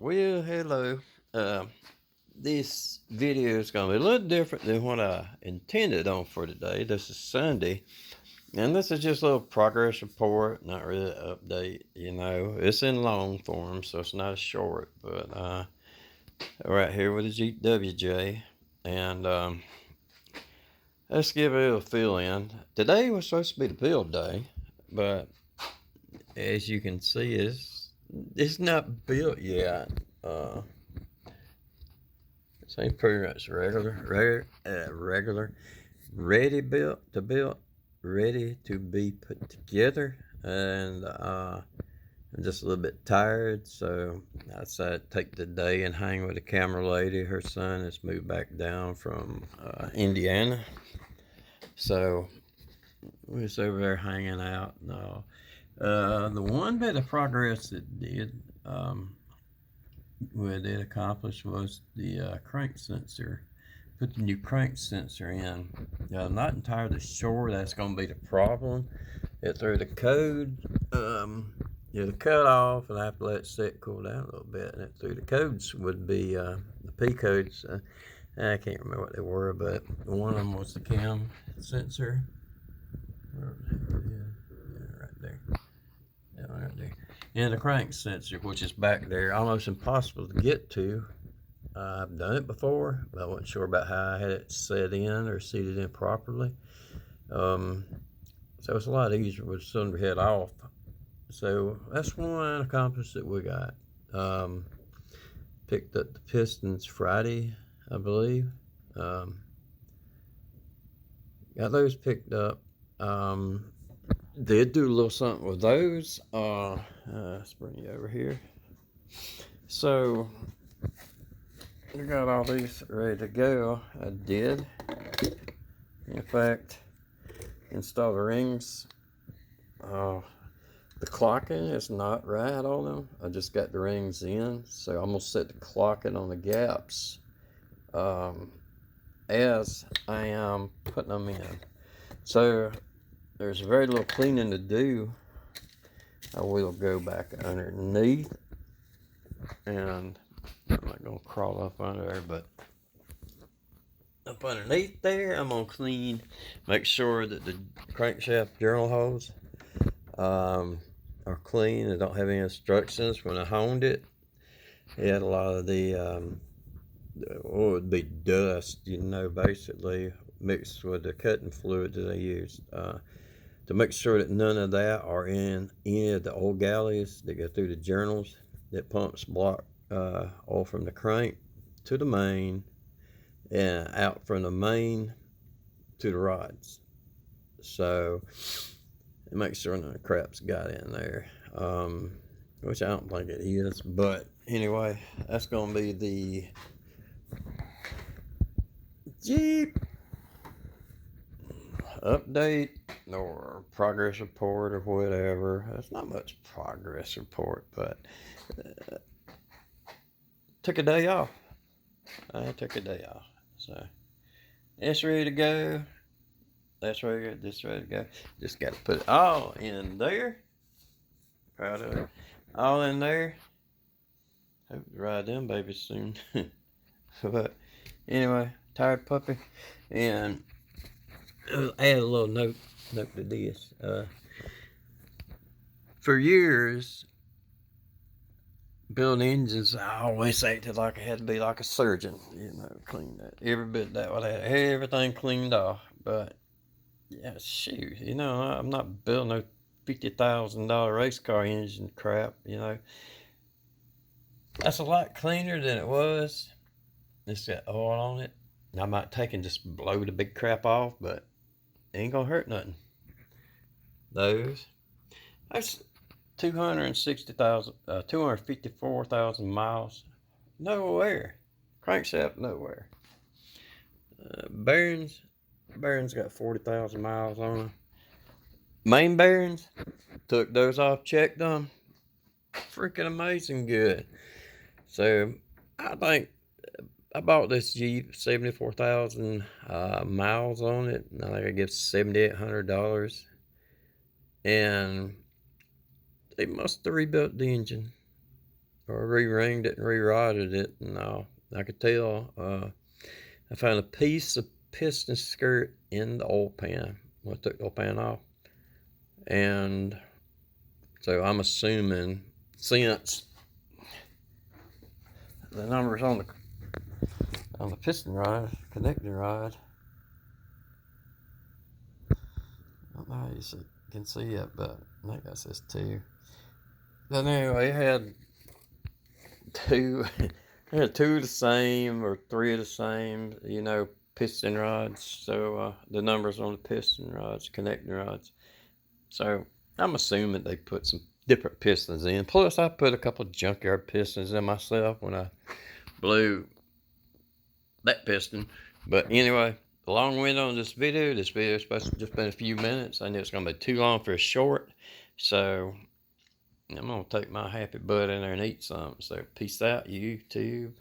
Well, hello. Uh, this video is going to be a little different than what I intended on for today. This is Sunday, and this is just a little progress report, not really an update. It's in long form, so it's not short. But right here with the GWJ, and let's give it a little fill in. Today was supposed to be the build day, but as you can see, it's not built yet. Same pretty much regular, ready built to build, ready to be put together, and I'm just a little bit tired, so I decided to take the day and hang with the camera lady. Her son has moved back down from Indiana, so we're just over there hanging out. No, the one bit of progress it did. What it accomplished was the crank sensor. Put the new crank sensor in. Now, I'm not entirely sure that's going to be the problem. It threw the code, the cut off, and I have to let it sit, cool down a little bit. And it threw the codes would be the P codes. I can't remember what they were, but one of them was the cam sensor. Right there. Right there. And the crank sensor, which is back there, almost impossible to get to. I've done it before, but I wasn't sure about how I had it set in or seated in properly. So it's a lot easier with the cylinder head off. So that's one accomplished that we got. Picked up the pistons Friday, I believe. Got those picked up. Did do a little something with those. Let's bring you over here. So we got all these ready to go. I did, in fact, install the rings. The clocking is not right on them. I just got the rings in, so I'm gonna set the clocking on the gaps as I am putting them in. So there's very little cleaning to do. I will go back underneath, and I'm not gonna crawl up under there, but up underneath there, I'm gonna clean, make sure that the crankshaft journal holes are clean. I don't have any instructions. When I honed it, it had a lot of the it would be dust, basically mixed with the cutting fluid that I used. To make sure that none of that are in any of the old galleys that go through the journals that pumps block oil from the crank to the main and out from the main to the rods. So make sure none of the crap's got in there, which I don't think it is. But anyway, that's going to be the Jeep update or progress report or whatever. It's not much progress report, but took a day off. I took a day off, so it's ready to go. That's ready to go. This ready to go. Just got to put it all in there. Proud of it. All in there. Hope to ride them babies soon. But anyway, tired puppy, and add a little note to this. For years, building engines, I always acted like I had to be like a surgeon, clean that every bit that way, everything cleaned off. But yeah, shoot, I'm not building no $50,000 race car engine crap. That's a lot cleaner than it was. It's got oil on it. I might take and just blow the big crap off, but it ain't gonna hurt nothing. That's 254,000 miles. Nowhere. Crankshaft, nowhere. Bearings got 40,000 miles on them. Main bearings, took those off, checked them. Freaking amazing good. So I think I bought this Jeep, 74,000 miles on it. I think I give $7,800. And they must have rebuilt the engine or re-ringed it and re-rodded it, and I could tell. I found a piece of piston skirt in the oil pan when I took the oil pan off, and so I'm assuming, since the numbers on the piston rod, connecting rod, I don't know how you can see it, but I think that says 2. But anyway, it had 2, it had 2 of the same or 3 of the same, piston rods. So the numbers on the piston rods, connecting rods. So I'm assuming they put some different pistons in. Plus, I put a couple of junkyard pistons in myself when I blew that piston. But anyway, the long window on this video is supposed to just been a few minutes. I knew it's going to be too long for a short. So I'm going to take my happy butt in there and eat something. So peace out, YouTube.